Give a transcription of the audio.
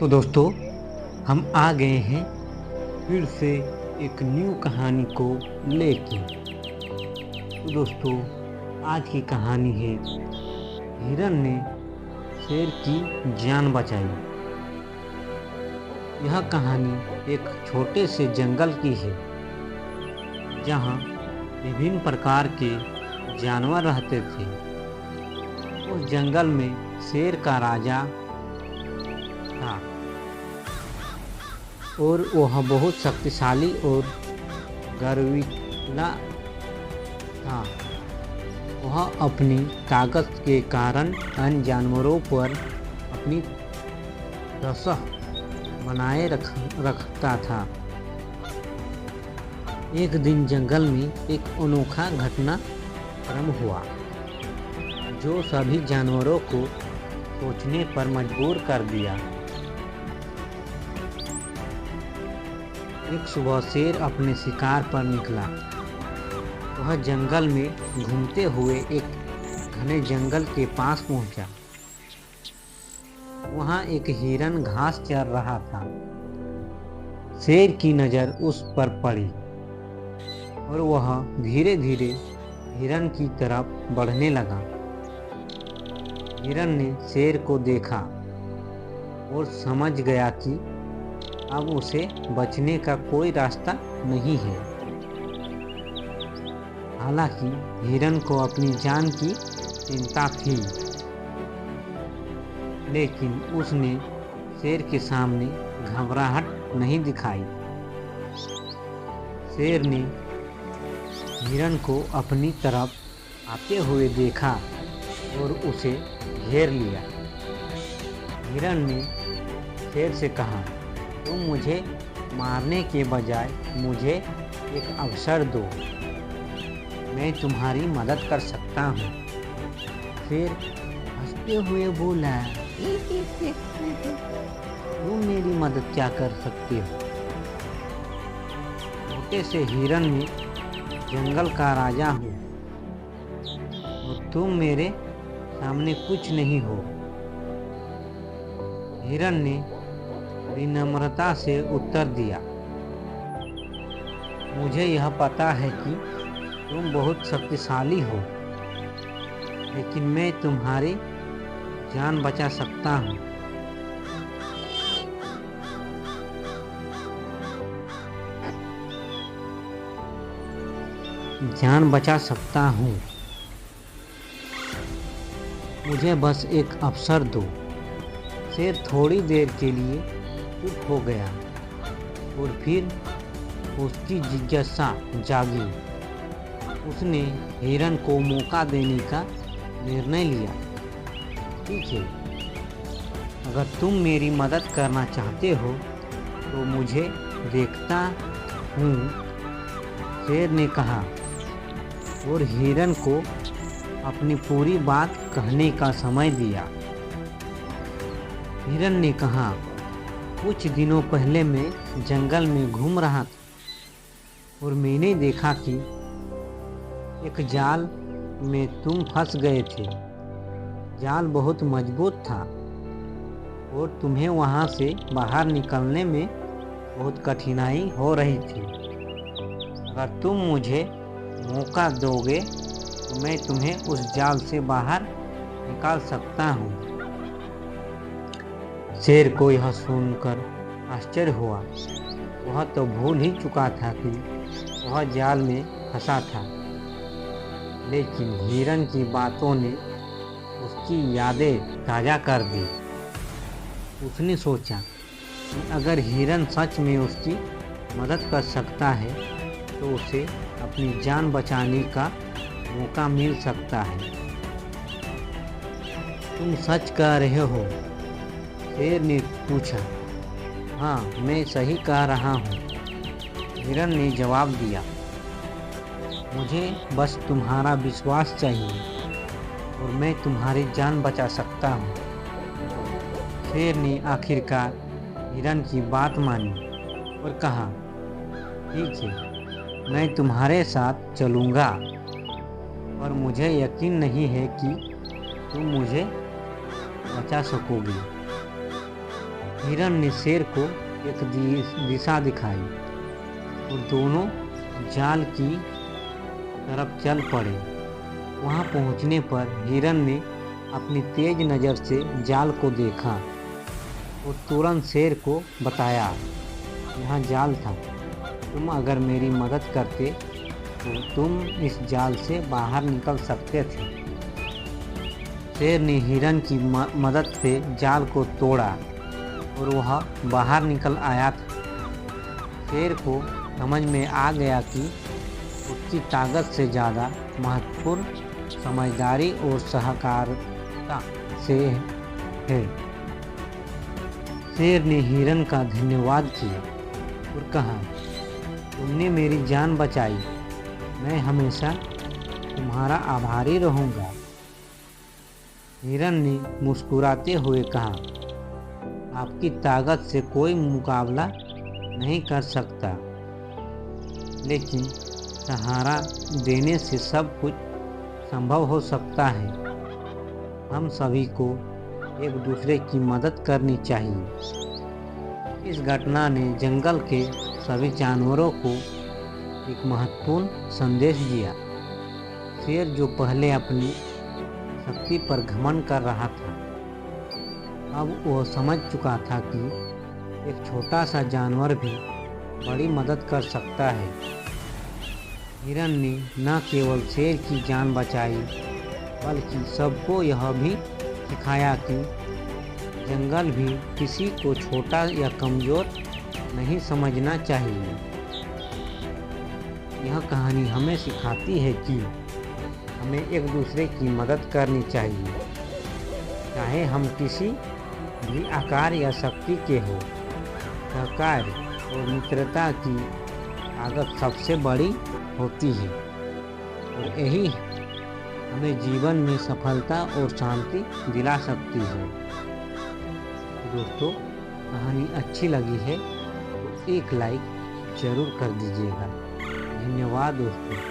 तो दोस्तों, हम आ गए हैं फिर से एक न्यू कहानी को लेके। तो दोस्तों, आज की कहानी है हिरन ने शेर की जान बचाई। यह कहानी एक छोटे से जंगल की है जहाँ विभिन्न प्रकार के जानवर रहते थे। उस जंगल में शेर का राजा था और वह बहुत शक्तिशाली और गर्विला था। वह अपनी ताकत के कारण अन्य जानवरों पर अपनी तसह बनाए रखता था। एक दिन जंगल में एक अनोखा घटनाक्रम हुआ जो सभी जानवरों को सोचने पर मजबूर कर दिया। एक सुबह शेर अपने शिकार पर निकला। वह जंगल में घूमते हुए एक घने जंगल के पास पहुंचा। वहां एक हिरन घास चर रहा था। शेर की नज़र उस पर पड़ी और वह धीरे धीरे हिरन की तरफ बढ़ने लगा। हिरन ने शेर को देखा और समझ गया कि अब उसे बचने का कोई रास्ता नहीं है। हालांकि हिरन को अपनी जान की चिंता थी, लेकिन उसने शेर के सामने घबराहट नहीं दिखाई। शेर ने हिरन को अपनी तरफ आते हुए देखा और उसे घेर लिया। हिरन ने शेर से कहा, तुम मुझे मारने के बजाय मुझे एक अवसर दो, मैं तुम्हारी मदद कर सकता हूँ। शेर हंसते हुए बोला, तुम मेरी मदद क्या कर सकते हो? छोटे से हिरन में जंगल का राजा हूँ और तुम मेरे सामने कुछ नहीं हो। हिरन ने विनम्रता से उत्तर दिया, मुझे यह पता है कि तुम बहुत शक्तिशाली हो, लेकिन मैं तुम्हारी जान बचा सकता हूँ। मुझे बस एक अवसर दो। शेर थोड़ी देर के लिए चुप हो गया और फिर उसकी जिज्ञासा जागी। उसने हिरन को मौका देने का निर्णय लिया। ठीक है, अगर तुम मेरी मदद करना चाहते हो तो मुझे देखता हूँ, शेर ने कहा और हिरन को अपनी पूरी बात कहने का समय दिया। हिरन ने कहा, कुछ दिनों पहले मैं जंगल में घूम रहा था और मैंने देखा कि एक जाल में तुम फंस गए थे। जाल बहुत मजबूत था और तुम्हें वहां से बाहर निकलने में बहुत कठिनाई हो रही थी। अगर तुम मुझे मौका दोगे तो मैं तुम्हें उस जाल से बाहर निकाल सकता हूँ। शेर को यह सुनकर आश्चर्य हुआ। वह तो भूल ही चुका था कि वह जाल में फंसा था, लेकिन हिरन की बातों ने उसकी यादें ताज़ा कर दी। उसने सोचा कि अगर हिरन सच में उसकी मदद कर सकता है तो उसे अपनी जान बचाने का मौका मिल सकता है। तुम सच कह रहे हो? शेर ने पूछा। हाँ, मैं सही कह रहा हूँ, हिरन ने जवाब दिया। मुझे बस तुम्हारा विश्वास चाहिए और मैं तुम्हारी जान बचा सकता हूँ। शेर ने आखिरकार हिरन की बात मानी और कहा, ठीक है, मैं तुम्हारे साथ चलूँगा, पर मुझे यकीन नहीं है कि तुम मुझे बचा सकोगे। हिरन ने शेर को एक दिशा दिखाई और दोनों जाल की तरफ चल पड़े। वहां पहुंचने पर हिरन ने अपनी तेज नज़र से जाल को देखा और तुरंत शेर को बताया, यहाँ जाल था, तुम अगर मेरी मदद करते तो तुम इस जाल से बाहर निकल सकते थे। शेर ने हिरन की मदद से जाल को तोड़ा और वह बाहर निकल आया था। शेर को समझ में आ गया कि उसकी ताकत से ज़्यादा महत्वपूर्ण समझदारी और सहकारिता से है। शेर ने हिरन का धन्यवाद किया और कहा, तुमने मेरी जान बचाई, मैं हमेशा तुम्हारा आभारी रहूँगा। हिरन ने मुस्कुराते हुए कहा, आपकी ताकत से कोई मुकाबला नहीं कर सकता, लेकिन सहारा देने से सब कुछ संभव हो सकता है। हम सभी को एक दूसरे की मदद करनी चाहिए। इस घटना ने जंगल के सभी जानवरों को एक महत्वपूर्ण संदेश दिया। शेर, जो पहले अपनी शक्ति पर घमंड कर रहा था, अब वो समझ चुका था कि एक छोटा सा जानवर भी बड़ी मदद कर सकता है। हिरन ने न केवल शेर की जान बचाई, बल्कि सबको यह भी सिखाया कि जंगल भी किसी को छोटा या कमज़ोर नहीं समझना चाहिए। यह कहानी हमें सिखाती है कि हमें एक दूसरे की मदद करनी चाहिए, चाहे हम किसी भी आकार या शक्ति के हो। सहकार और मित्रता की ताकत सबसे बड़ी होती है और यही हमें जीवन में सफलता और शांति दिला सकती है। दोस्तों, कहानी अच्छी लगी है तो एक लाइक ज़रूर कर दीजिएगा। धन्यवाद दोस्तों।